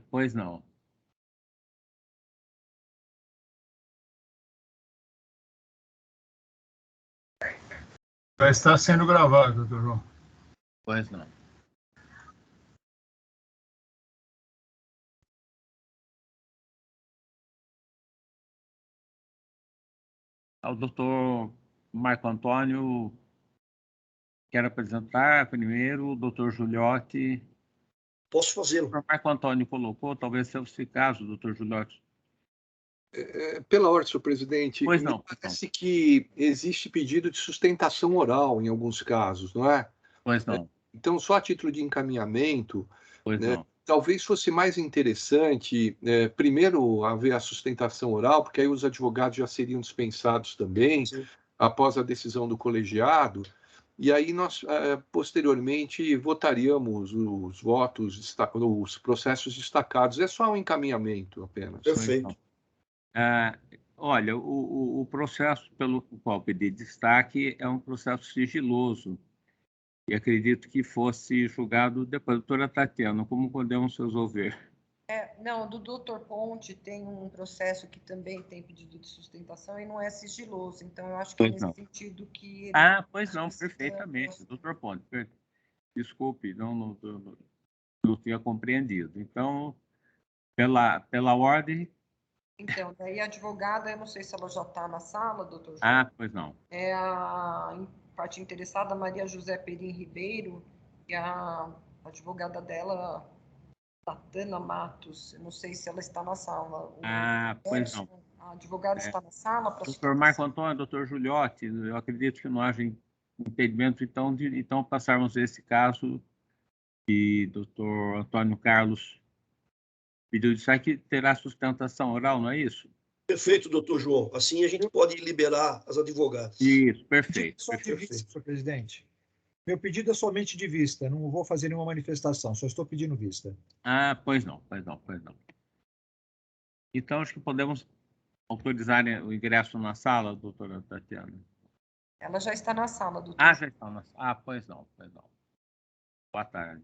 Pois não. Já está sendo gravado, doutor João. Pois não. O doutor Marco Antônio quer apresentar primeiro, o doutor Giuliotti. Posso fazê-lo. O doutor Marco Antônio colocou, talvez seja o caso, doutor Giuliotti. Pela ordem, senhor presidente, Pois não, parece que existe pedido de sustentação oral em alguns casos, não é? Pois não. Então, só a título de encaminhamento, Pois né, não. talvez fosse mais interessante, primeiro, haver a sustentação oral, porque aí os advogados já seriam dispensados também, Sim. após a decisão do colegiado, e aí nós, posteriormente, votaríamos os votos, os processos destacados. É só um encaminhamento apenas. Perfeito. Olha, o processo pelo qual pedi destaque é um processo sigiloso e acredito que fosse julgado depois. Doutora Tatiana, como podemos resolver? Não, do doutor Ponte tem um processo que também tem pedido de sustentação e não é sigiloso, então eu acho que é nesse sentido que ele... Pois não, perfeitamente, doutor Ponte. Desculpe, não tinha compreendido. Então, pela ordem... Então, daí a advogada, eu não sei se ela já está na sala, doutor João. Pois não. É a parte interessada, Maria José Perim Ribeiro, e a advogada dela, Natana Matos. Eu não sei se ela está na sala. Pois não. A advogada está na sala para... Doutor Marco Antônio, doutor Giuliotti, eu acredito que não haja impedimento, então passarmos esse caso e doutor Antônio Carlos pediu de que terá sustentação oral, não é isso? Perfeito, doutor João. Assim a gente pode liberar as advogadas. Isso, perfeito. Só de vista, senhor presidente. Meu pedido é somente de vista, não vou fazer nenhuma manifestação, só estou pedindo vista. Pois não. Então, acho que podemos autorizar o ingresso na sala, doutora Tatiana. Ela já está na sala, doutor. Já está na sala. Pois não. Boa tarde.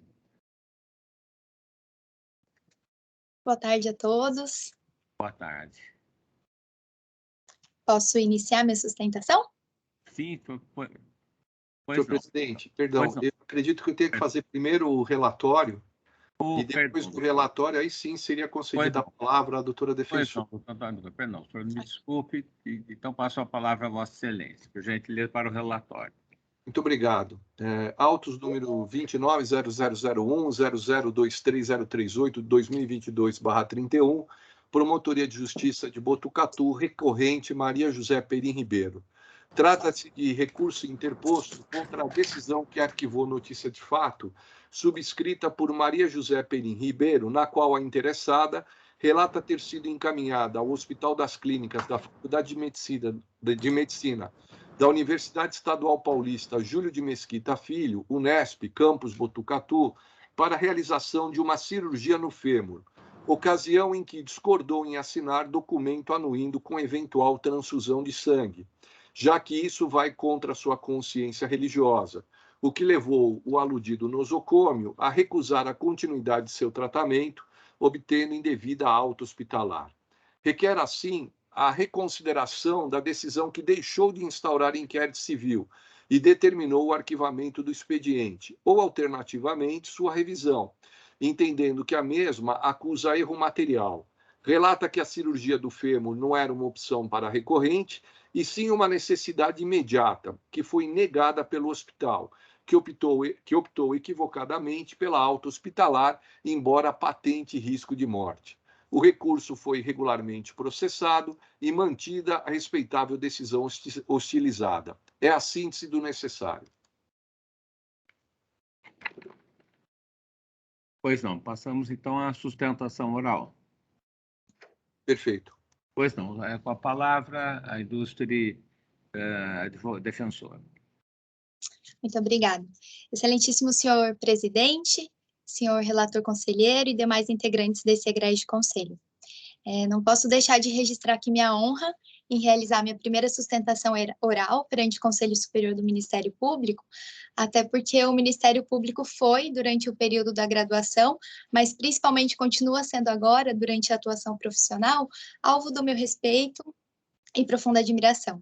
Boa tarde a todos. Boa tarde. Posso iniciar minha sustentação? Sim, Senhor presidente, perdão, eu acredito que eu tenho que fazer primeiro o relatório, e depois do relatório, aí sim seria concedida a palavra à doutora defensora. Perdão, senhor me desculpe, então passo a palavra a Vossa Excelência, por gentileza, para o relatório. Muito obrigado. Autos número 29.0001, 0023.038, 2022/31, Promotoria de Justiça de Botucatu, recorrente Maria José Perim Ribeiro. Trata-se de recurso interposto contra a decisão que arquivou notícia de fato, subscrita por Maria José Perim Ribeiro, na qual a interessada relata ter sido encaminhada ao Hospital das Clínicas da Faculdade de Medicina da Universidade Estadual Paulista Júlio de Mesquita Filho, Unesp, campus Botucatu, para a realização de uma cirurgia no fêmur, ocasião em que discordou em assinar documento anuindo com eventual transfusão de sangue, já que isso vai contra sua consciência religiosa, o que levou o aludido nosocômio a recusar a continuidade de seu tratamento, obtendo indevida alta hospitalar. Requer, assim, a reconsideração da decisão que deixou de instaurar inquérito civil e determinou o arquivamento do expediente, ou, alternativamente, sua revisão, entendendo que a mesma acusa erro material. Relata que a cirurgia do fêmur não era uma opção para a recorrente, e sim uma necessidade imediata, que foi negada pelo hospital, que optou equivocadamente pela alta hospitalar, embora patente risco de morte. O recurso foi regularmente processado e mantida a respeitável decisão hostilizada. É a síntese do necessário. Pois não. Passamos, então, à sustentação oral. Perfeito. Pois não. Com a palavra, a ilustre defensora. Muito obrigada. Excelentíssimo senhor presidente, senhor relator conselheiro e demais integrantes desse egrégio conselho. Não posso deixar de registrar aqui minha honra em realizar minha primeira sustentação oral perante o Conselho Superior do Ministério Público, até porque o Ministério Público foi, durante o período da graduação, mas principalmente continua sendo agora, durante a atuação profissional, alvo do meu respeito e profunda admiração.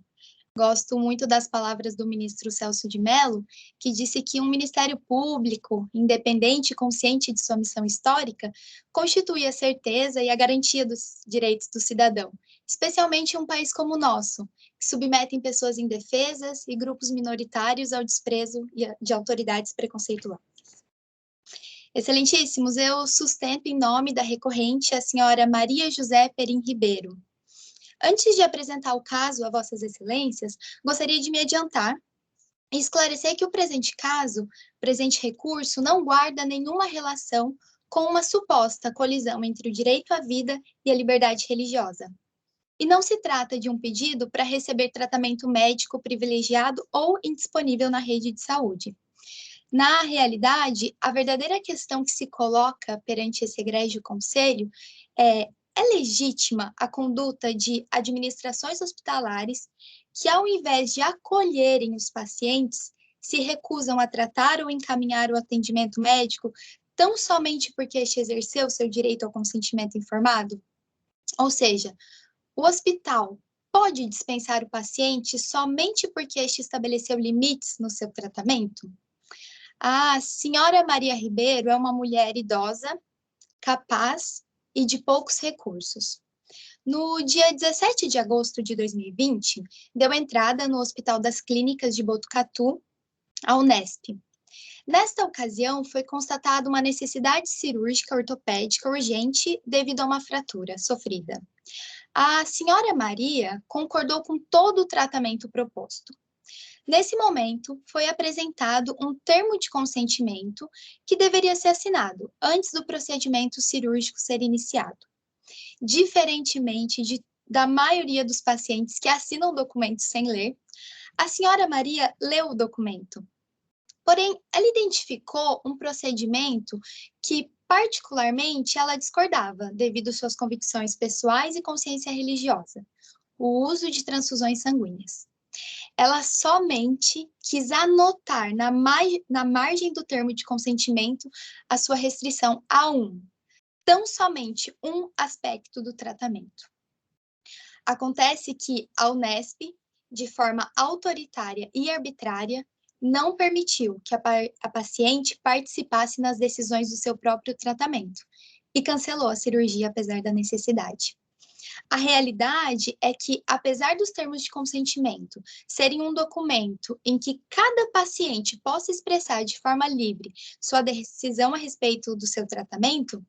Gosto muito das palavras do ministro Celso de Mello, que disse que um Ministério Público, independente e consciente de sua missão histórica, constitui a certeza e a garantia dos direitos do cidadão, especialmente em um país como o nosso, que submetem pessoas indefesas e grupos minoritários ao desprezo de autoridades preconceituosas. Excelentíssimos, eu sustento em nome da recorrente a senhora Maria José Perim Ribeiro. Antes de apresentar o caso a Vossas Excelências, gostaria de me adiantar e esclarecer que o presente caso, presente recurso, não guarda nenhuma relação com uma suposta colisão entre o direito à vida e a liberdade religiosa. E não se trata de um pedido para receber tratamento médico privilegiado ou indisponível na rede de saúde. Na realidade, a verdadeira questão que se coloca perante esse egrégio conselho é legítima a conduta de administrações hospitalares que, ao invés de acolherem os pacientes, se recusam a tratar ou encaminhar o atendimento médico tão somente porque este exerceu seu direito ao consentimento informado? Ou seja, o hospital pode dispensar o paciente somente porque este estabeleceu limites no seu tratamento? A senhora Maria Ribeiro é uma mulher idosa, capaz e de poucos recursos. No dia 17 de agosto de 2020, deu entrada no Hospital das Clínicas de Botucatu, a Unesp. Nesta ocasião, foi constatada uma necessidade cirúrgica ortopédica urgente devido a uma fratura sofrida. A senhora Maria concordou com todo o tratamento proposto. Nesse momento, foi apresentado um termo de consentimento que deveria ser assinado antes do procedimento cirúrgico ser iniciado. Diferentemente da maioria dos pacientes que assinam documentos sem ler, a senhora Maria leu o documento. Porém, ela identificou um procedimento que, particularmente, ela discordava devido às suas convicções pessoais e consciência religiosa: o uso de transfusões sanguíneas. Ela somente quis anotar na margem do termo de consentimento a sua restrição a tão somente um aspecto do tratamento. Acontece que a Unesp, de forma autoritária e arbitrária, não permitiu que a paciente participasse nas decisões do seu próprio tratamento e cancelou a cirurgia apesar da necessidade. A realidade é que, apesar dos termos de consentimento serem um documento em que cada paciente possa expressar de forma livre sua decisão a respeito do seu tratamento,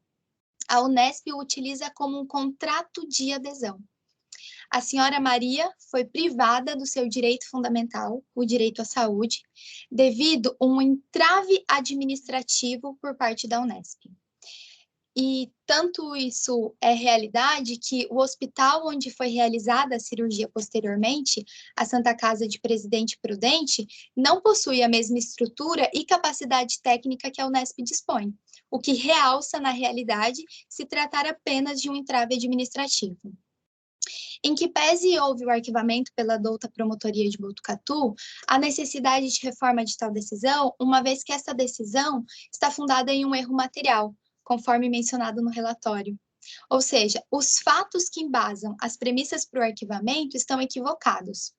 a Unesp o utiliza como um contrato de adesão. A senhora Maria foi privada do seu direito fundamental, o direito à saúde, devido a um entrave administrativo por parte da Unesp. E tanto isso é realidade que o hospital onde foi realizada a cirurgia posteriormente, a Santa Casa de Presidente Prudente, não possui a mesma estrutura e capacidade técnica que a Unesp dispõe, o que realça, na realidade, se tratar apenas de um entrave administrativo. Em que pese houve o arquivamento pela douta Promotoria de Botucatu, a necessidade de reforma de tal decisão, uma vez que essa decisão está fundada em um erro material, conforme mencionado no relatório. Ou seja, os fatos que embasam as premissas para o arquivamento estão equivocados.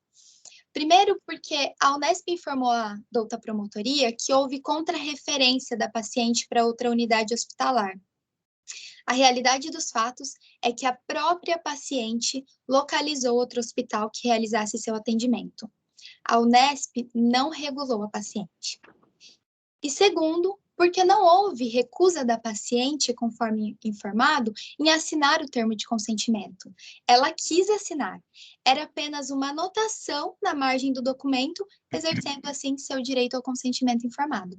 Primeiro, porque a Unesp informou a douta Promotoria que houve contrarreferência da paciente para outra unidade hospitalar. A realidade dos fatos é que a própria paciente localizou outro hospital que realizasse seu atendimento. A Unesp não regulou a paciente. E segundo, porque não houve recusa da paciente, conforme informado, em assinar o termo de consentimento. Ela quis assinar. Era apenas uma anotação na margem do documento, exercendo assim seu direito ao consentimento informado.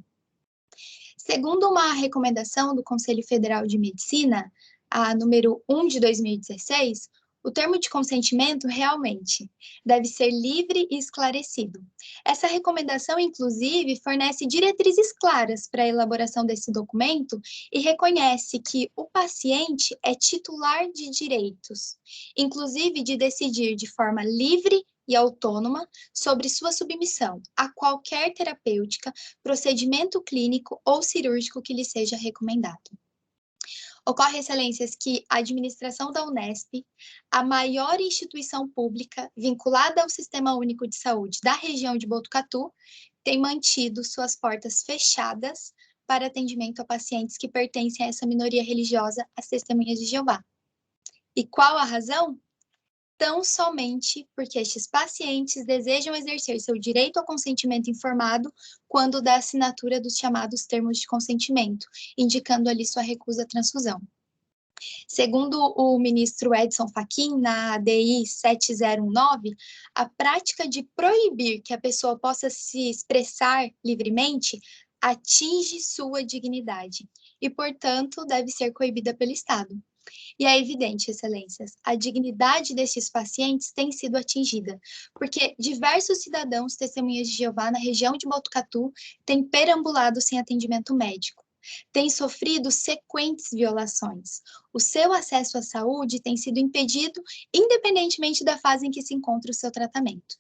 Segundo uma recomendação do Conselho Federal de Medicina, a número 1 de 2016, O termo de consentimento realmente deve ser livre e esclarecido. Essa recomendação, inclusive, fornece diretrizes claras para a elaboração desse documento e reconhece que o paciente é titular de direitos, inclusive de decidir de forma livre e autônoma sobre sua submissão a qualquer terapêutica, procedimento clínico ou cirúrgico que lhe seja recomendado. Ocorre, excelências, que a administração da Unesp, a maior instituição pública vinculada ao Sistema Único de Saúde da região de Botucatu, tem mantido suas portas fechadas para atendimento a pacientes que pertencem a essa minoria religiosa, as Testemunhas de Jeová. E qual a razão? Tão somente porque estes pacientes desejam exercer seu direito ao consentimento informado quando da assinatura dos chamados termos de consentimento, indicando ali sua recusa à transfusão. Segundo o ministro Edson Fachin, na ADI 7019, a prática de proibir que a pessoa possa se expressar livremente atinge sua dignidade e, portanto, deve ser coibida pelo Estado. E é evidente, excelências, a dignidade destes pacientes tem sido atingida, porque diversos cidadãos testemunhas de Jeová na região de Botucatu têm perambulado sem atendimento médico, têm sofrido sequentes violações. O seu acesso à saúde tem sido impedido, independentemente da fase em que se encontra o seu tratamento.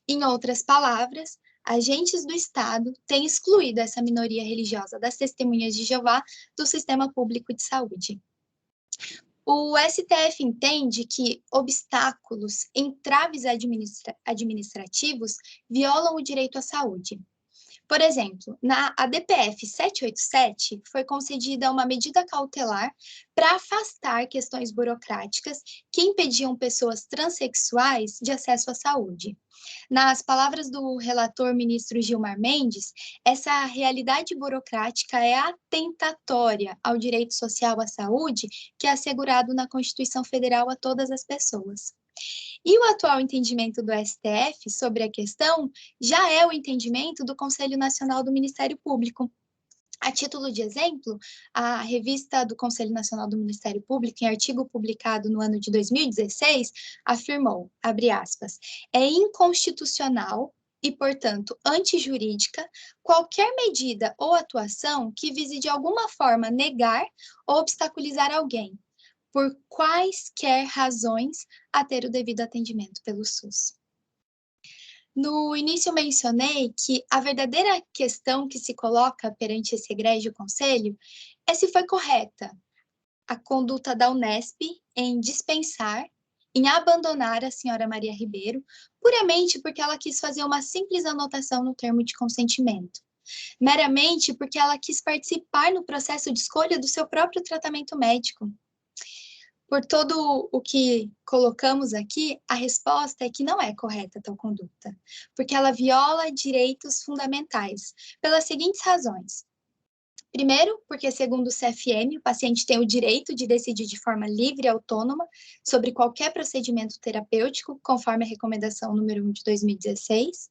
Em outras palavras, agentes do Estado têm excluído essa minoria religiosa das testemunhas de Jeová do sistema público de saúde. O STF entende que obstáculos, entraves administrativos violam o direito à saúde. Por exemplo, na ADPF 787 foi concedida uma medida cautelar para afastar questões burocráticas que impediam pessoas transexuais de acesso à saúde. Nas palavras do relator ministro Gilmar Mendes, essa realidade burocrática é atentatória ao direito social à saúde que é assegurado na Constituição Federal a todas as pessoas. E o atual entendimento do STF sobre a questão já é o entendimento do Conselho Nacional do Ministério Público. A título de exemplo, a revista do Conselho Nacional do Ministério Público, em artigo publicado no ano de 2016, afirmou, abre aspas, é inconstitucional e, portanto, antijurídica qualquer medida ou atuação que vise de alguma forma negar ou obstaculizar alguém, por quaisquer razões, a ter o devido atendimento pelo SUS. No início mencionei que a verdadeira questão que se coloca perante esse egrégio conselho é se foi correta a conduta da Unesp em dispensar, em abandonar a senhora Maria Ribeiro, puramente porque ela quis fazer uma simples anotação no termo de consentimento, meramente porque ela quis participar no processo de escolha do seu próprio tratamento médico. Por todo o que colocamos aqui, a resposta é que não é correta tal conduta, porque ela viola direitos fundamentais, pelas seguintes razões. Primeiro, porque, segundo o CFM, o paciente tem o direito de decidir de forma livre e autônoma sobre qualquer procedimento terapêutico, conforme a recomendação número 1 de 2016.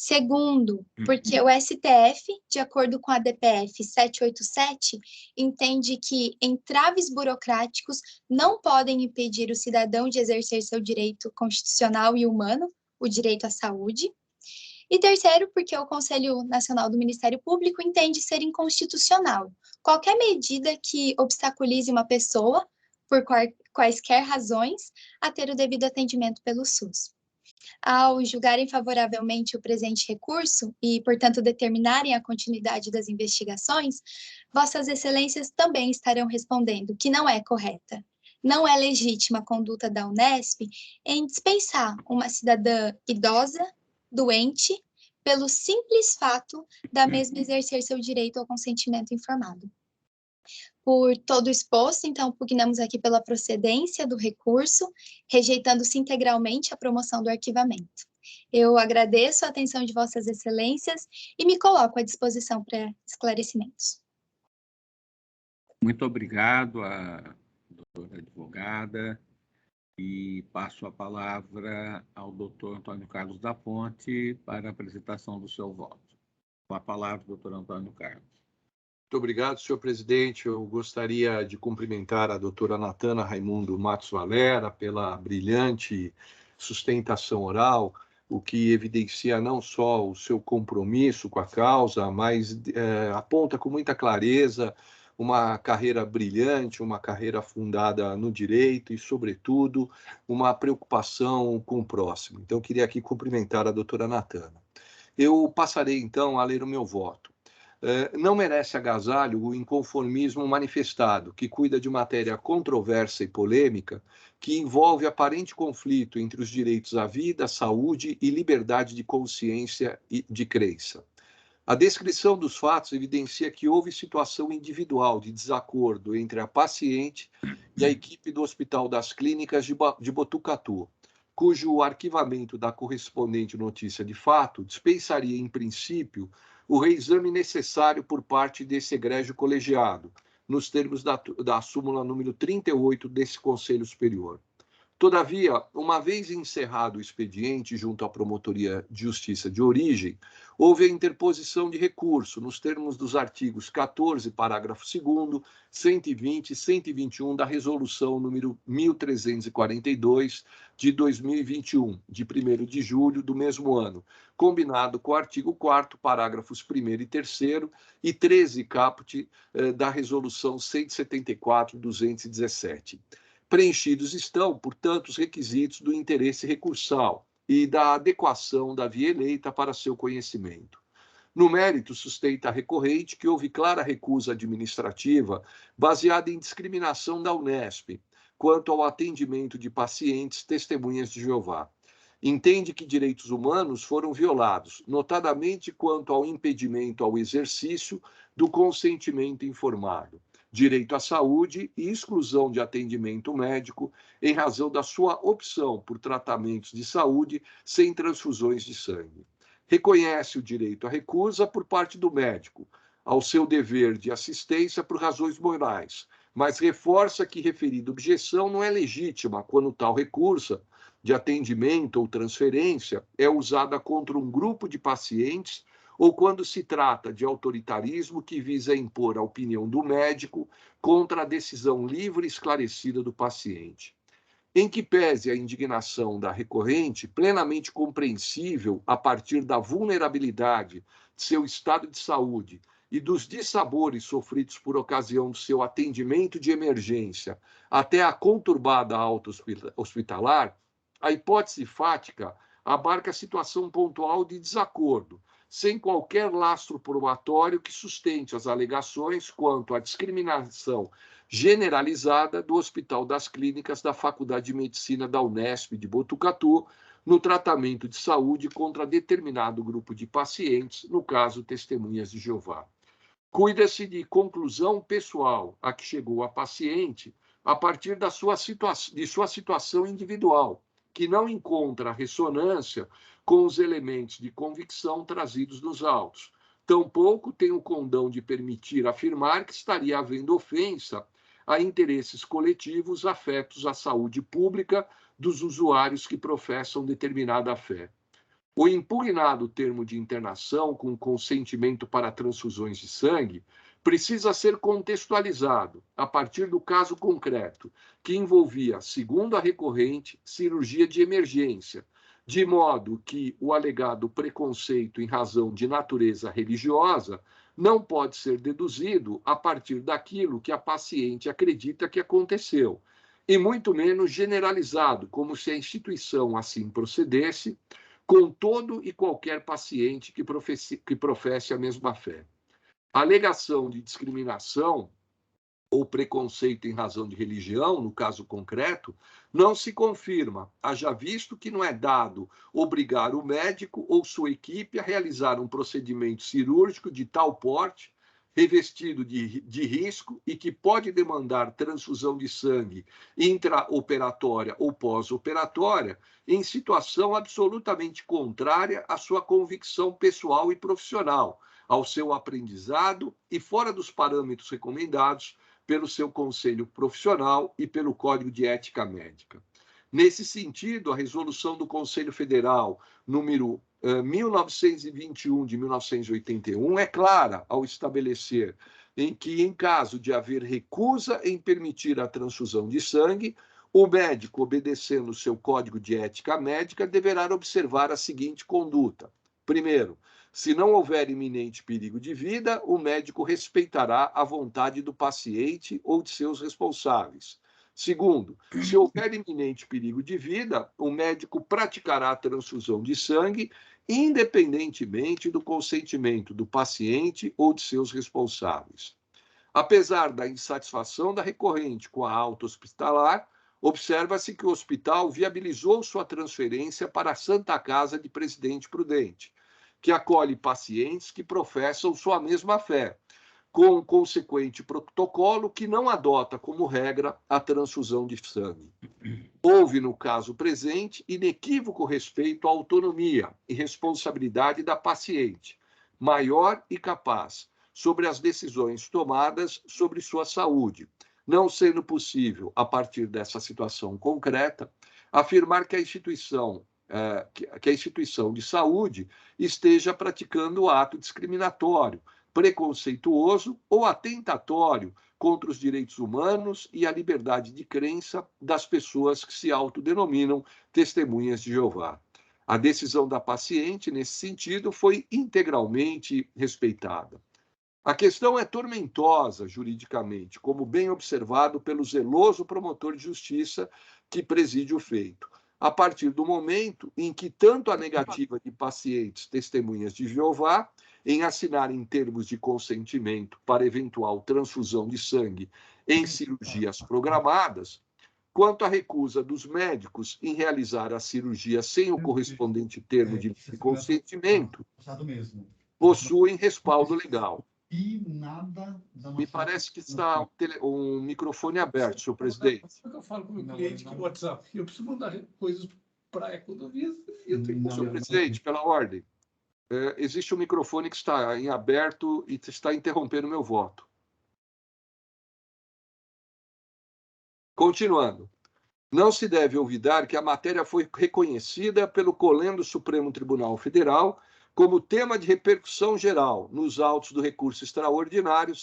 Segundo, porque o STF, de acordo com a DPF 787, entende que entraves burocráticos não podem impedir o cidadão de exercer seu direito constitucional e humano, o direito à saúde. E terceiro, porque o Conselho Nacional do Ministério Público entende ser inconstitucional qualquer medida que obstaculize uma pessoa, por quaisquer razões, a ter o devido atendimento pelo SUS. Ao julgarem favoravelmente o presente recurso e, portanto, determinarem a continuidade das investigações, Vossas Excelências também estarão respondendo que não é correta. Não é legítima a conduta da Unesp em dispensar uma cidadã idosa, doente, pelo simples fato da mesma exercer seu direito ao consentimento informado. Por todo o exposto, então, pugnamos aqui pela procedência do recurso, rejeitando-se integralmente a promoção do arquivamento. Eu agradeço a atenção de Vossas Excelências e me coloco à disposição para esclarecimentos. Muito obrigado, a doutora advogada, e passo a palavra ao doutor Antônio Carlos da Ponte para a apresentação do seu voto. Com a palavra, doutor Antônio Carlos. Muito obrigado, senhor presidente. Eu gostaria de cumprimentar a doutora Natana Raimundo Matos Valera pela brilhante sustentação oral, o que evidencia não só o seu compromisso com a causa, mas aponta com muita clareza uma carreira brilhante, uma carreira fundada no direito e, sobretudo, uma preocupação com o próximo. Então, eu queria aqui cumprimentar a doutora Natana. Eu passarei, então, a ler o meu voto. Não merece agasalho o inconformismo manifestado, que cuida de matéria controversa e polêmica, que envolve aparente conflito entre os direitos à vida, saúde e liberdade de consciência e de crença. A descrição dos fatos evidencia que houve situação individual de desacordo entre a paciente e a equipe do Hospital das Clínicas de Botucatu, cujo arquivamento da correspondente notícia de fato dispensaria, em princípio, o reexame necessário por parte desse egrégio colegiado, nos termos da súmula número 38 desse Conselho Superior. Todavia, uma vez encerrado o expediente junto à Promotoria de Justiça de origem, houve a interposição de recurso nos termos dos artigos 14, parágrafo 2º, 120 e 121 da Resolução número 1342 de 2021, de 1º de julho do mesmo ano, combinado com o artigo 4º, parágrafos 1º e 3º e 13 caput da Resolução 174/217. Preenchidos estão, portanto, os requisitos do interesse recursal e da adequação da via eleita para seu conhecimento. No mérito, sustenta a recorrente que houve clara recusa administrativa baseada em discriminação da Unesp quanto ao atendimento de pacientes testemunhas de Jeová. Entende que direitos humanos foram violados, notadamente quanto ao impedimento ao exercício do consentimento informado, direito à saúde e exclusão de atendimento médico em razão da sua opção por tratamentos de saúde sem transfusões de sangue. Reconhece o direito à recusa por parte do médico, ao seu dever de assistência por razões morais, mas reforça que referida objeção não é legítima quando tal recurso de atendimento ou transferência é usada contra um grupo de pacientes ou quando se trata de autoritarismo que visa impor a opinião do médico contra a decisão livre e esclarecida do paciente. Em que pese a indignação da recorrente, plenamente compreensível a partir da vulnerabilidade de seu estado de saúde e dos dissabores sofridos por ocasião do seu atendimento de emergência até a conturbada alta hospitalar, a hipótese fática abarca a situação pontual de desacordo, sem qualquer lastro probatório que sustente as alegações quanto à discriminação generalizada do Hospital das Clínicas da Faculdade de Medicina da Unesp de Botucatu no tratamento de saúde contra determinado grupo de pacientes, no caso, testemunhas de Jeová. Cuida-se de conclusão pessoal a que chegou a paciente a partir de sua situação individual, que não encontra ressonância com os elementos de convicção trazidos nos autos. Tampouco tem o condão de permitir afirmar que estaria havendo ofensa a interesses coletivos afetos à saúde pública dos usuários que professam determinada fé. O impugnado termo de internação com consentimento para transfusões de sangue precisa ser contextualizado a partir do caso concreto, que envolvia, segundo a recorrente, cirurgia de emergência, de modo que o alegado preconceito em razão de natureza religiosa não pode ser deduzido a partir daquilo que a paciente acredita que aconteceu, e muito menos generalizado, como se a instituição assim procedesse, com todo e qualquer paciente que professe a mesma fé. A alegação de discriminação ou preconceito em razão de religião, no caso concreto, não se confirma, haja visto que não é dado obrigar o médico ou sua equipe a realizar um procedimento cirúrgico de tal porte, revestido de risco e que pode demandar transfusão de sangue intraoperatória ou pós-operatória, em situação absolutamente contrária à sua convicção pessoal e profissional, ao seu aprendizado e fora dos parâmetros recomendados pelo seu conselho profissional e pelo Código de Ética Médica. Nesse sentido, a resolução do Conselho Federal, número 1921 de 1981, é clara ao estabelecer, em que, em caso de haver recusa em permitir a transfusão de sangue, o médico, obedecendo o seu código de ética médica, deverá observar a seguinte conduta. Primeiro, se não houver iminente perigo de vida, o médico respeitará a vontade do paciente ou de seus responsáveis. Segundo, se houver iminente perigo de vida, o médico praticará a transfusão de sangue, independentemente do consentimento do paciente ou de seus responsáveis. Apesar da insatisfação da recorrente com a alta hospitalar, observa-se que o hospital viabilizou sua transferência para a Santa Casa de Presidente Prudente, que acolhe pacientes que professam sua mesma fé, com um consequente protocolo que não adota como regra a transfusão de sangue. Houve, no caso presente, inequívoco respeito à autonomia e responsabilidade da paciente, maior e capaz, sobre as decisões tomadas sobre sua saúde, não sendo possível, a partir dessa situação concreta, afirmar que a instituição de saúde esteja praticando ato discriminatório, preconceituoso ou atentatório contra os direitos humanos e a liberdade de crença das pessoas que se autodenominam testemunhas de Jeová. A decisão da paciente, nesse sentido, foi integralmente respeitada. A questão é tormentosa juridicamente, como bem observado pelo zeloso promotor de justiça que preside o feito, a partir do momento em que tanto a negativa de pacientes testemunhas de Jeová em assinarem termos de consentimento para eventual transfusão de sangue em cirurgias programadas, quanto a recusa dos médicos em realizar a cirurgia sem o correspondente termo de consentimento, possuem respaldo legal. Me parece que está um microfone aberto, senhor presidente. Eu falo com o meu cliente que no WhatsApp, eu preciso mandar coisas para a economia. Senhor presidente, pela ordem, existe um microfone que está em aberto e está interrompendo o meu voto. Continuando. Não se deve olvidar que a matéria foi reconhecida pelo Colém do Supremo Tribunal Federal como tema de repercussão geral nos autos do recurso extraordinário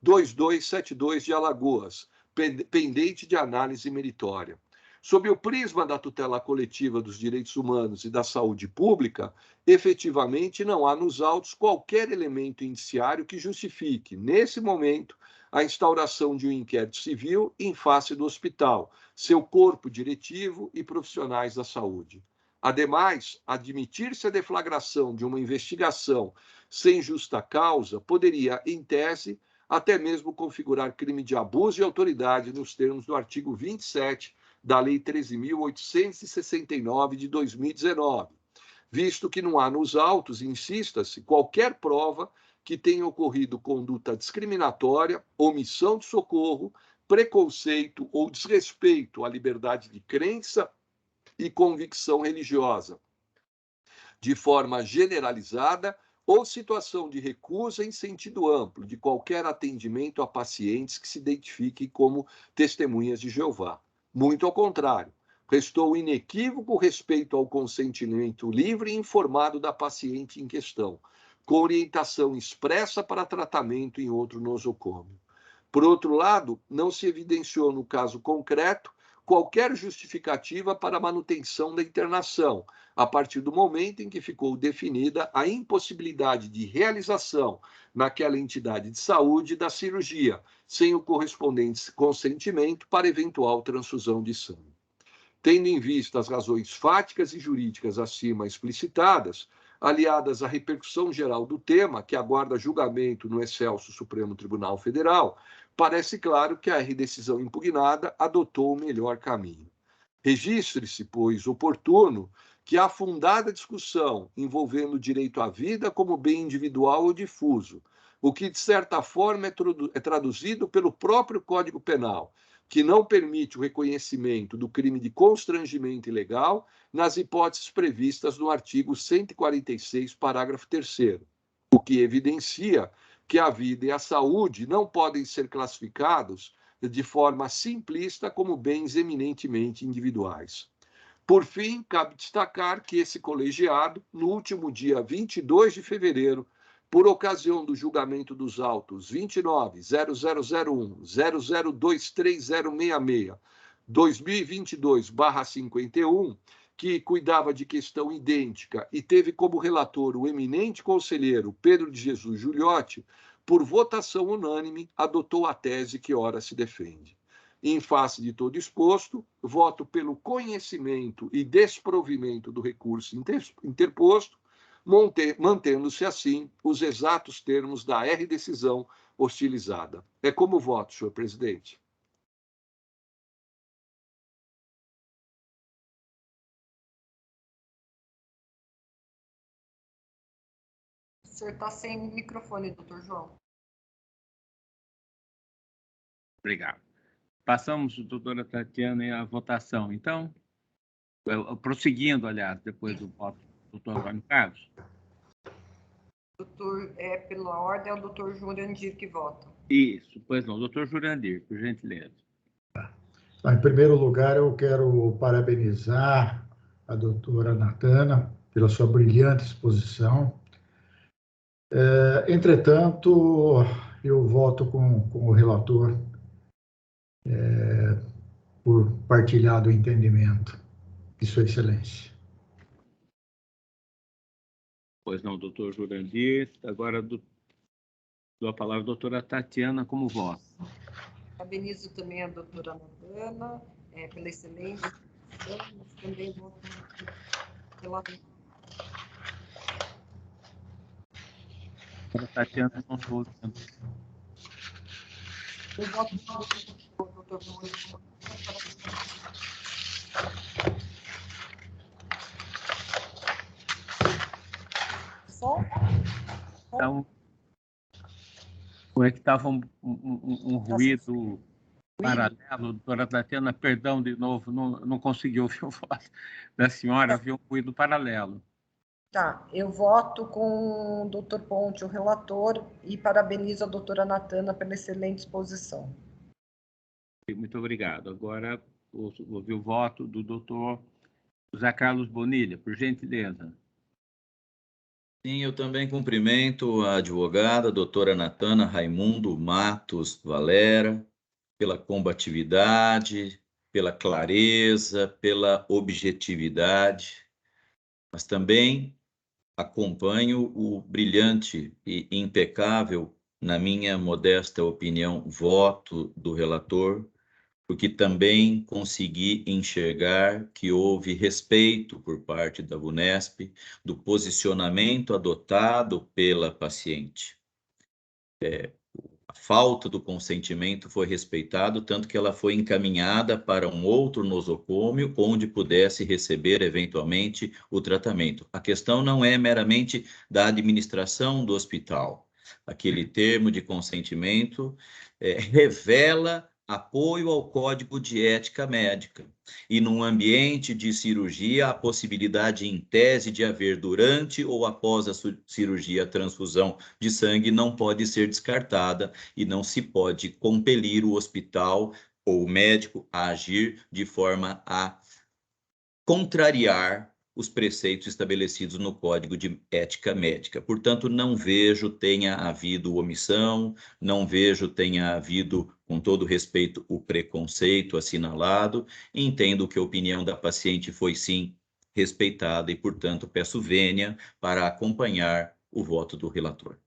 121-2272 de Alagoas, pendente de análise meritória. Sob o prisma da tutela coletiva dos direitos humanos e da saúde pública, efetivamente não há nos autos qualquer elemento indiciário que justifique, nesse momento, a instauração de um inquérito civil em face do hospital, seu corpo diretivo e profissionais da saúde. Ademais, admitir-se a deflagração de uma investigação sem justa causa poderia, em tese, até mesmo configurar crime de abuso de autoridade nos termos do artigo 27 da Lei 13.869 de 2019, visto que não há nos autos, insista-se, qualquer prova que tenha ocorrido conduta discriminatória, omissão de socorro, preconceito ou desrespeito à liberdade de crença e convicção religiosa, de forma generalizada ou situação de recusa em sentido amplo de qualquer atendimento a pacientes que se identifiquem como testemunhas de Jeová. Muito ao contrário, restou inequívoco respeito ao consentimento livre e informado da paciente em questão, com orientação expressa para tratamento em outro nosocômio. Por outro lado, não se evidenciou no caso concreto qualquer justificativa para a manutenção da internação, a partir do momento em que ficou definida a impossibilidade de realização naquela entidade de saúde da cirurgia, sem o correspondente consentimento para eventual transfusão de sangue. Tendo em vista as razões fáticas e jurídicas acima explicitadas, aliadas à repercussão geral do tema, que aguarda julgamento no excelso Supremo Tribunal Federal, parece claro que a decisão impugnada adotou o melhor caminho. Registre-se, pois, oportuno que a fundada discussão envolvendo o direito à vida como bem individual ou difuso, o que, de certa forma, é traduzido pelo próprio Código Penal, que não permite o reconhecimento do crime de constrangimento ilegal nas hipóteses previstas no artigo 146, parágrafo 3º, o que evidencia que a vida e a saúde não podem ser classificados de forma simplista como bens eminentemente individuais. Por fim, cabe destacar que esse colegiado, no último dia 22 de fevereiro, por ocasião do julgamento dos autos 29.0001, 0023.066, 2022/51, que cuidava de questão idêntica e teve como relator o eminente conselheiro Pedro de Jesus Giuliotti, por votação unânime, adotou a tese que ora se defende. Em face de todo exposto, voto pelo conhecimento e desprovimento do recurso interposto, mantendo-se assim os exatos termos da R-decisão hostilizada. É como voto, senhor presidente. O senhor está sem microfone, doutor João. Obrigado. Passamos, doutora Tatiana, à votação. Então, prosseguindo, aliás, depois do voto do doutor Antônio Carlos. Doutor, pela ordem, é o doutor Jurandir que vota. Isso, pois não. Doutor Jurandir, por gentileza. Em primeiro lugar, eu quero parabenizar a doutora Natana pela sua brilhante exposição. Entretanto, eu voto com o relator por partilhado entendimento de Sua Excelência. Pois não, doutor Jurandir. Agora dou a palavra à doutora Tatiana como voto. Parabenizo também a doutora Natana pela excelente exposição, mas também voto pela... Doutora Tatiana, não estou ouvindo. Eu voto pelo doutor João. Só? Então, como é que estava um ruído paralelo, doutora Tatiana, perdão de novo, não consegui ouvir o voto da senhora, havia um ruído paralelo. Tá, eu voto com o doutor Ponte, o relator, e parabenizo a doutora Natana pela excelente exposição. Muito obrigado. Agora, ouvi o voto do doutor José Carlos Bonilha, por gentileza. Sim, eu também cumprimento a advogada, doutora Natana Raimundo Matos Valera, pela combatividade, pela clareza, pela objetividade, mas também acompanho o brilhante e impecável, na minha modesta opinião, voto do relator, porque também consegui enxergar que houve respeito por parte da VUNESP do posicionamento adotado pela paciente. A falta do consentimento foi respeitado, tanto que ela foi encaminhada para um outro nosocômio, onde pudesse receber, eventualmente, o tratamento. A questão não é meramente da administração do hospital. Aquele termo de consentimento revela apoio ao Código de Ética Médica. E num ambiente de cirurgia, a possibilidade em tese de haver durante ou após a cirurgia a transfusão de sangue não pode ser descartada e não se pode compelir o hospital ou o médico a agir de forma a contrariar os preceitos estabelecidos no Código de Ética Médica. Portanto, não vejo tenha havido omissão, não vejo tenha havido, com todo respeito, o preconceito assinalado. Entendo que a opinião da paciente foi, sim, respeitada e, portanto, peço vênia para acompanhar o voto do relator.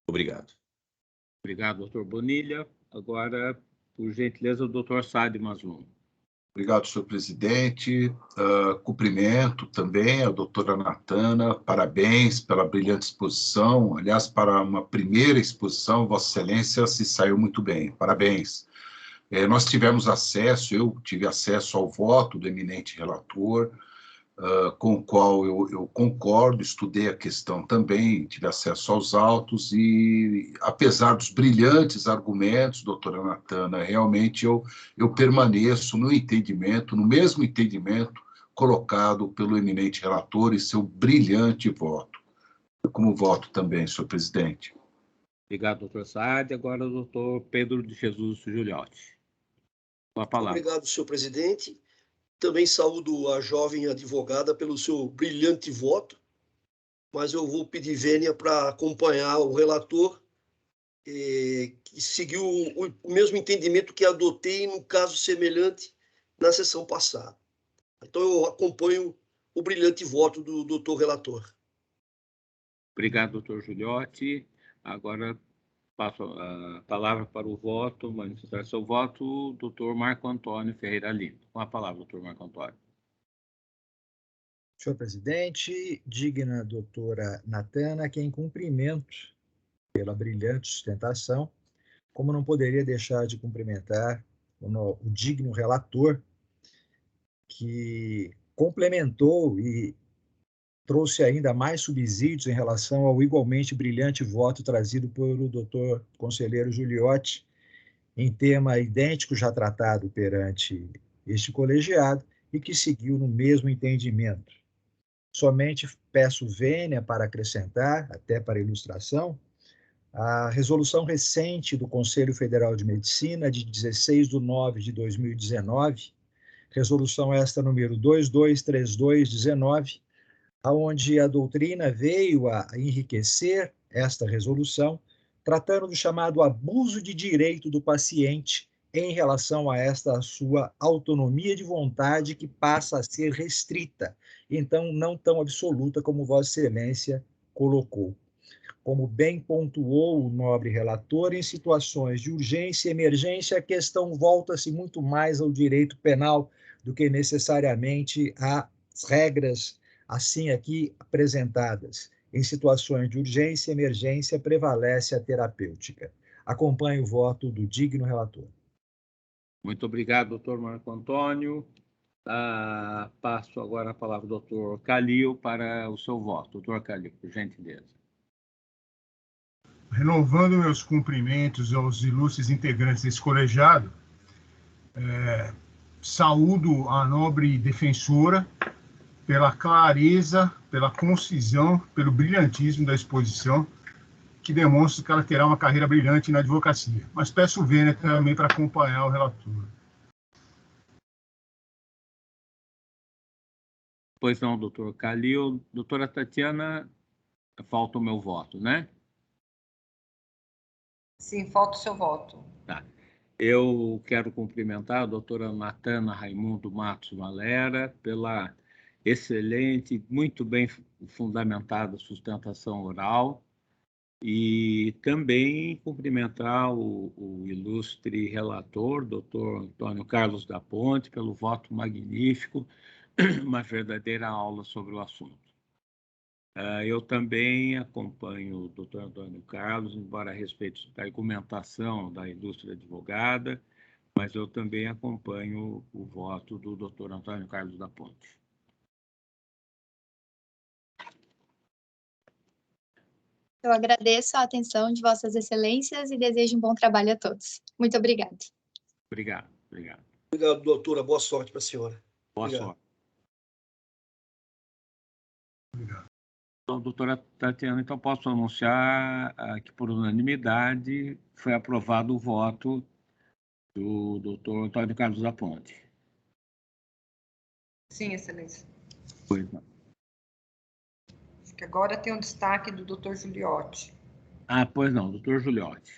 Obrigado. Obrigado, doutor Bonilha. Agora, por gentileza, o doutor Saad Mazlum. Obrigado, senhor presidente. Cumprimento também a doutora Natana, parabéns pela brilhante exposição. Aliás, para uma primeira exposição, Vossa Excelência se saiu muito bem, parabéns. Nós tivemos acesso, eu tive acesso ao voto do eminente relator, com o qual eu concordo, estudei a questão também, tive acesso aos autos e, apesar dos brilhantes argumentos, doutora Natana, realmente eu permaneço no entendimento, no mesmo entendimento colocado pelo eminente relator e seu brilhante voto. Eu como voto também, senhor presidente. Obrigado, doutor Saad. Agora o doutor Pedro de Jesus Giuliotti. Com a palavra. Obrigado, senhor presidente. Também saúdo a jovem advogada pelo seu brilhante voto. mas eu vou pedir vênia para acompanhar o relator, que seguiu o mesmo entendimento que adotei no caso semelhante na sessão passada. Então, eu acompanho o brilhante voto do doutor relator. Obrigado, doutor Giuliotti. Agora passo a palavra para o voto, manifestar seu voto, doutor Marco Antônio Ferreira Lima. Com a palavra, doutor Marco Antônio. Senhor presidente, digna doutora Natana, que em cumprimento pela brilhante sustentação, como não poderia deixar de cumprimentar o digno relator, que complementou e trouxe ainda mais subsídios em relação ao igualmente brilhante voto trazido pelo doutor conselheiro Giuliotti, em tema idêntico já tratado perante este colegiado e que seguiu no mesmo entendimento. Somente peço vênia para acrescentar, até para ilustração, a resolução recente do Conselho Federal de Medicina, de 16 de nove de 2019, resolução esta número 223219, onde a doutrina veio a enriquecer esta resolução, tratando do chamado abuso de direito do paciente em relação a esta sua autonomia de vontade que passa a ser restrita, então não tão absoluta como Vossa Excelência colocou. Como bem pontuou o nobre relator, em situações de urgência e emergência, a questão volta-se muito mais ao direito penal do que necessariamente às regras assim aqui apresentadas. Em situações de urgência e emergência, prevalece a terapêutica. Acompanho o voto do digno relator. Muito obrigado, doutor Marco Antônio. Passo agora a palavra ao doutor Calil para o seu voto. Doutor Calil, por gentileza. Renovando meus cumprimentos aos ilustres integrantes desse colegiado, saúdo a nobre defensora pela clareza, pela concisão, pelo brilhantismo da exposição, que demonstra que ela terá uma carreira brilhante na advocacia. Mas peço vênia também para acompanhar o relator. Pois não, doutor Calil. Doutora Tatiana, falta o meu voto, né? Sim, falta o seu voto. Tá. Eu quero cumprimentar a doutora Natana Raimundo Matos Valera pela excelente, muito bem fundamentada sustentação oral e também cumprimentar o ilustre relator, doutor Antônio Carlos da Ponte, pelo voto magnífico, uma verdadeira aula sobre o assunto. Eu também acompanho o doutor Antônio Carlos, embora a respeito da argumentação da ilustre advogada, mas eu também acompanho o voto do doutor Antônio Carlos da Ponte. Eu agradeço a atenção de Vossas Excelências e desejo um bom trabalho a todos. Muito obrigada. Obrigado. Obrigado, doutora. Boa sorte para a senhora. Boa sorte. Obrigado. Então, doutora Tatiana, então posso anunciar que, por unanimidade, foi aprovado o voto do doutor Antônio Carlos da Ponte. Sim, Excelência. Pois não. Acho que agora tem um destaque do doutor Giuliotti. Pois não, doutor Giuliotti.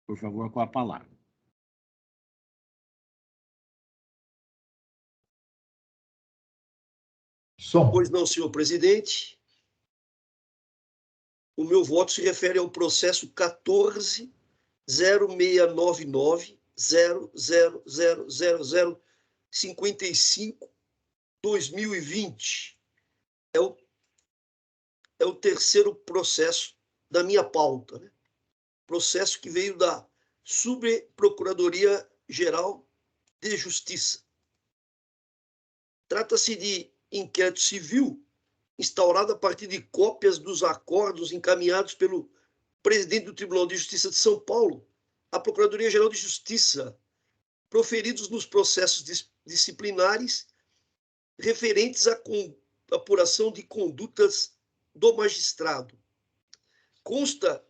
Por favor, com a palavra. Pois não, senhor presidente. O meu voto se refere ao processo 14.0699.0000055/2020. É o terceiro processo da minha pauta, né? Processo que veio da Subprocuradoria-Geral de Justiça. Trata-se de inquérito civil instaurado a partir de cópias dos acordos encaminhados pelo presidente do Tribunal de Justiça de São Paulo à Procuradoria-Geral de Justiça, proferidos nos processos disciplinares referentes à apuração de condutas do magistrado. Consta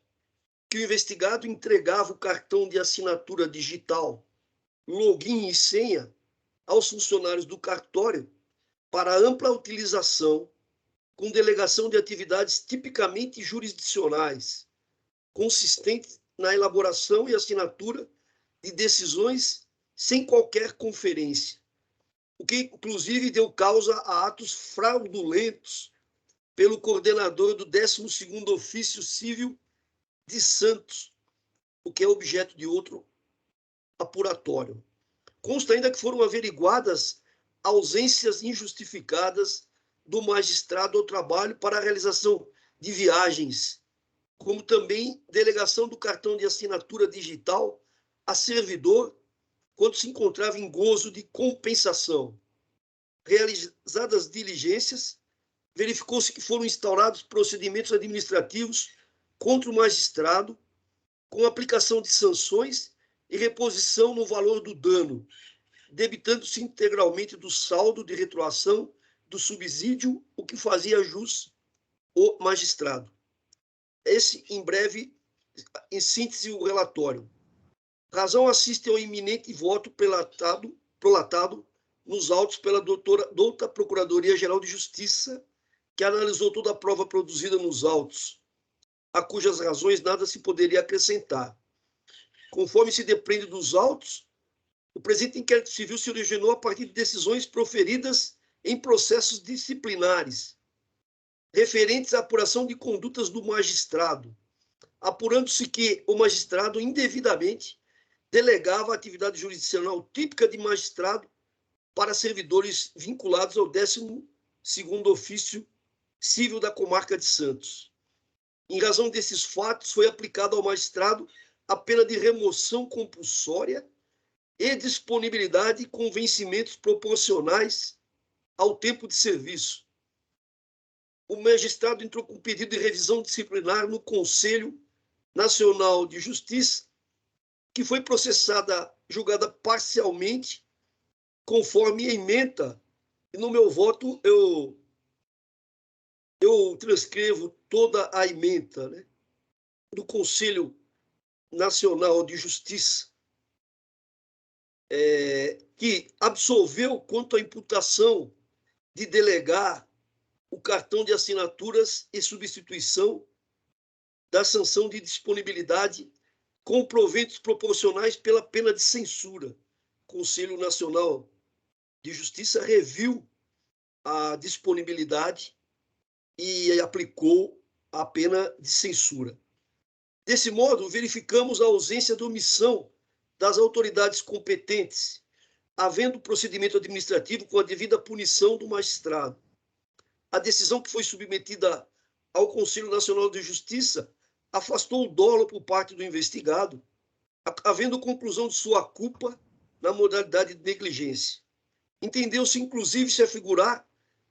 que o investigado entregava o cartão de assinatura digital, login e senha aos funcionários do cartório para ampla utilização com delegação de atividades tipicamente jurisdicionais, consistente na elaboração e assinatura de decisões sem qualquer conferência, o que, inclusive, deu causa a atos fraudulentos pelo coordenador do 12º Ofício Civil de Santos, o que é objeto de outro apuratório. Consta ainda que foram averiguadas ausências injustificadas do magistrado ao trabalho para a realização de viagens, como também delegação do cartão de assinatura digital a servidor quando se encontrava em gozo de compensação. Realizadas diligências, verificou-se que foram instaurados procedimentos administrativos contra o magistrado, com aplicação de sanções e reposição no valor do dano, debitando-se integralmente do saldo de retroação do subsídio, o que fazia jus o magistrado. Esse, em breve, em síntese, o relatório. Razão assiste ao iminente voto prolatado nos autos pela douta Procuradoria-Geral de Justiça, que analisou toda a prova produzida nos autos, a cujas razões nada se poderia acrescentar. Conforme se depreende dos autos, o presente inquérito civil se originou a partir de decisões proferidas em processos disciplinares, referentes à apuração de condutas do magistrado, apurando-se que o magistrado indevidamente delegava a atividade jurisdicional típica de magistrado para servidores vinculados ao 12º Ofício Civil da Comarca de Santos. Em razão desses fatos, foi aplicada ao magistrado a pena de remoção compulsória e disponibilidade com vencimentos proporcionais ao tempo de serviço. O magistrado entrou com pedido de revisão disciplinar no Conselho Nacional de Justiça, que foi julgada parcialmente, conforme a ementa, e no meu voto eu transcrevo toda a ementa, né, do Conselho Nacional de Justiça, que absolveu quanto à imputação de delegar o cartão de assinaturas e substituição da sanção de disponibilidade com proventos proporcionais pela pena de censura. O Conselho Nacional de Justiça reviu a disponibilidade e aplicou a pena de censura. Desse modo, verificamos a ausência de omissão das autoridades competentes, havendo procedimento administrativo com a devida punição do magistrado. A decisão que foi submetida ao Conselho Nacional de Justiça afastou o dolo por parte do investigado, havendo conclusão de sua culpa na modalidade de negligência. Entendeu-se, inclusive, se afigurar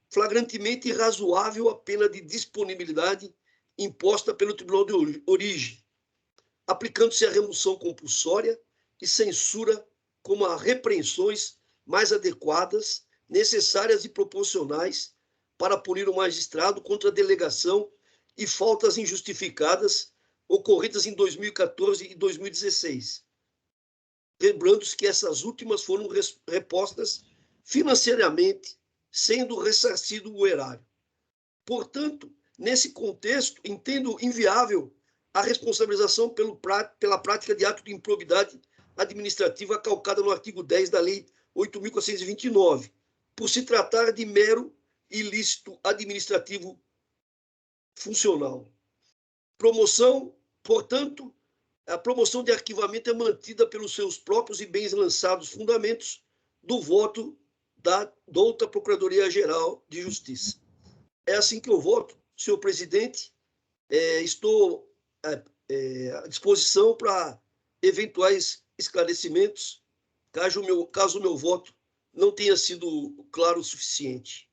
flagrantemente irrazoável a pena de disponibilidade imposta pelo Tribunal de Origem, aplicando-se a remoção compulsória e censura como a repreensões mais adequadas, necessárias e proporcionais para punir o magistrado contra a delegação e faltas injustificadas ocorridas em 2014 e 2016. Lembrando-se que essas últimas foram repostas financeiramente, sendo ressarcido o erário. Portanto, nesse contexto, entendo inviável a responsabilização pela prática de ato de improbidade administrativa calcada no artigo 10 da Lei 8.429, por se tratar de mero ilícito administrativo funcional. Portanto, a promoção de arquivamento é mantida pelos seus próprios e bens lançados fundamentos do voto da douta Procuradoria-Geral de Justiça. É assim que eu voto, senhor presidente. Estou à disposição para eventuais esclarecimentos, caso o meu voto não tenha sido claro o suficiente.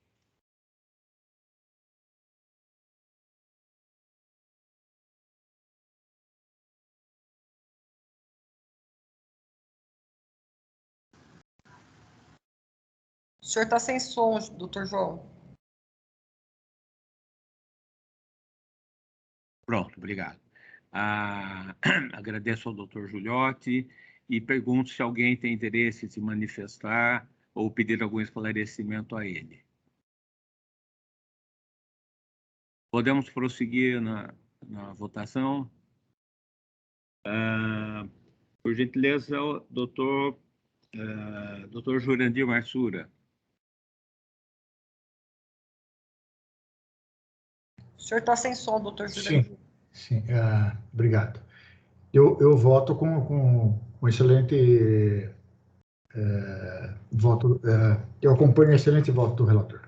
O senhor está sem som, doutor João. Pronto, obrigado. Agradeço ao doutor Giuliotti e pergunto se alguém tem interesse em se manifestar ou pedir algum esclarecimento a ele. Podemos prosseguir na votação. Por gentileza, o doutor Jurandir Marsura. O senhor está sem som, doutor Jurandir. Sim, obrigado. Eu voto com excelente voto. Eu acompanho o excelente voto do relator.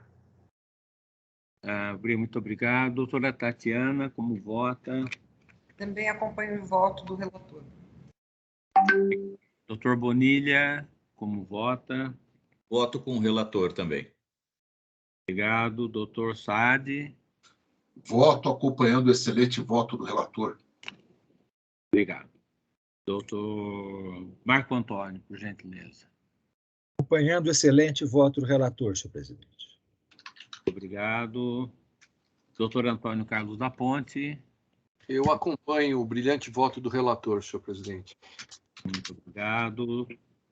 Muito obrigado. Doutora Tatiana, como vota? Também acompanho o voto do relator. Doutor Bonilha, como vota? Voto com o relator também. Obrigado. Doutor Saad? Voto acompanhando o excelente voto do relator. Obrigado. Doutor Marco Antônio, por gentileza. Acompanhando o excelente voto do relator, senhor presidente. Obrigado. Doutor Antônio Carlos da Ponte. Eu acompanho o brilhante voto do relator, senhor presidente. Muito obrigado.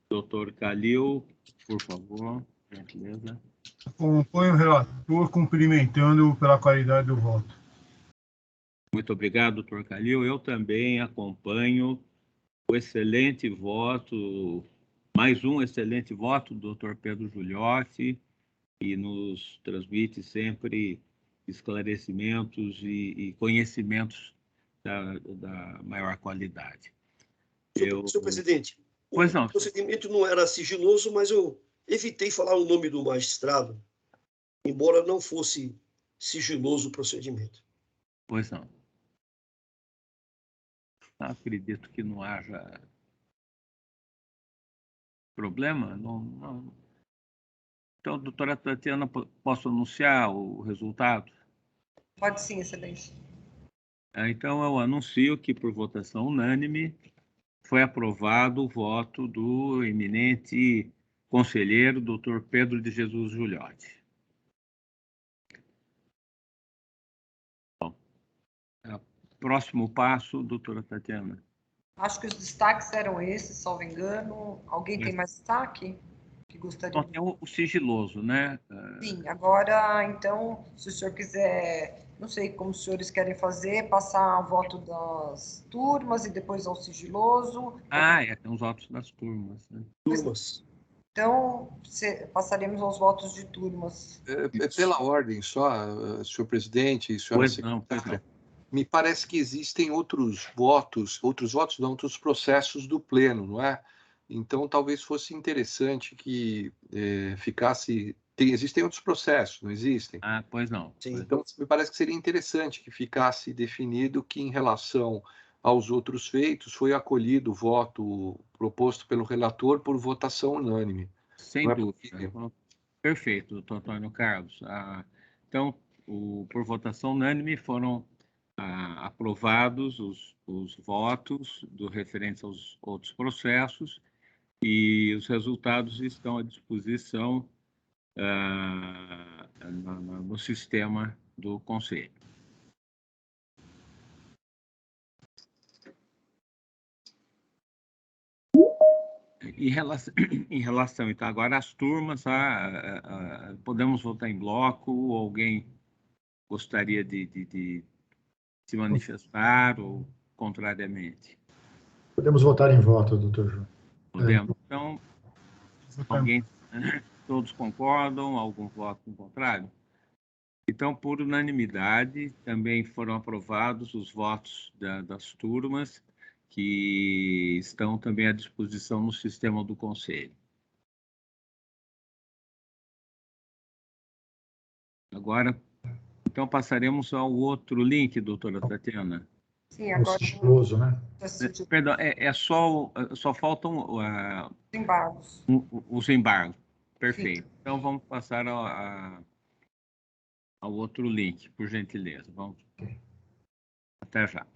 Doutor Calil, por favor, por gentileza. Acompanho o relator, cumprimentando pela qualidade do voto. Muito obrigado, doutor Calil. Eu também acompanho o excelente voto, mais um excelente voto do doutor Pedro Giuliotti, que nos transmite sempre esclarecimentos e conhecimentos da maior qualidade. Senhor presidente, pois não. O procedimento não era sigiloso, mas eu evitei falar o nome do magistrado, embora não fosse sigiloso o procedimento. Pois não. Acredito que não haja problema. Não. Então, doutora Tatiana, posso anunciar o resultado? Pode sim, excelência. Então, eu anuncio que, por votação unânime, foi aprovado o voto do eminente conselheiro, doutor Pedro de Jesus Giuliotti. Bom, próximo passo, doutora Tatiana. Acho que os destaques eram esses, salvo engano. Alguém tem mais destaque que gostaria? Então, tem o sigiloso, né? Sim, agora, então, se o senhor quiser, não sei como os senhores querem fazer, passar o voto das turmas e depois ao sigiloso. Tem os votos das turmas. Né? Turmas. Então, passaremos aos votos de turmas. Pela ordem só, senhor presidente e senhora secretária, me parece que existem outros processos do pleno, não é? Então, talvez fosse interessante que ficasse... Existem outros processos, não existem? Pois não. Sim. Então, me parece que seria interessante que ficasse definido que, em relação aos outros feitos, foi acolhido o voto proposto pelo relator por votação unânime. Sem dúvida. Perfeito, doutor Antônio Carlos. Então, por votação unânime, foram aprovados os votos referentes aos outros processos e os resultados estão à disposição no sistema do Conselho. Em relação, então, agora às turmas, podemos votar em bloco, ou alguém gostaria de se manifestar ou contrariamente? Podemos votar em voto, doutor João. Podemos. Então, todos concordam? Algum voto em contrário? Então, por unanimidade, também foram aprovados os votos das turmas que estão também à disposição no sistema do Conselho. Agora, então, passaremos ao outro link, doutora Tatiana. Sim, agora... O sigiloso, né? Perdão, só faltam embargos. Os embargos. Perfeito. Sim. Então, vamos passar ao outro link, por gentileza. Até já.